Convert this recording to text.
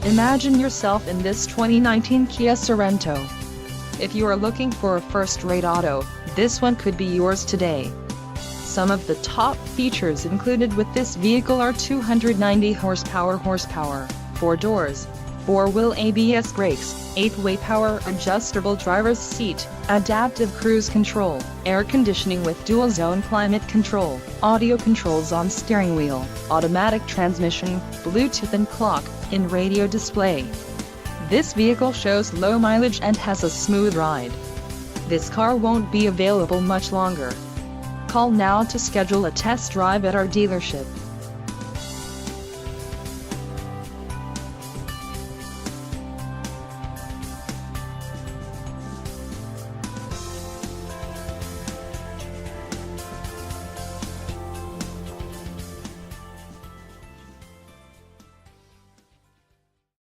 Imagine yourself in this 2019 Kia Sorento. If you are looking for a first-rate auto, this one could be yours today. Some of the top features included with this vehicle are 290 horsepower, 4 doors, 4-wheel ABS brakes, 8-way power adjustable driver's seat, adaptive cruise control, air conditioning with dual-zone climate control, audio controls on steering wheel, automatic transmission, Bluetooth and clock-in radio display. This vehicle shows low mileage and has a smooth ride. This car won't be available much longer. Call now to schedule a test drive at our dealership.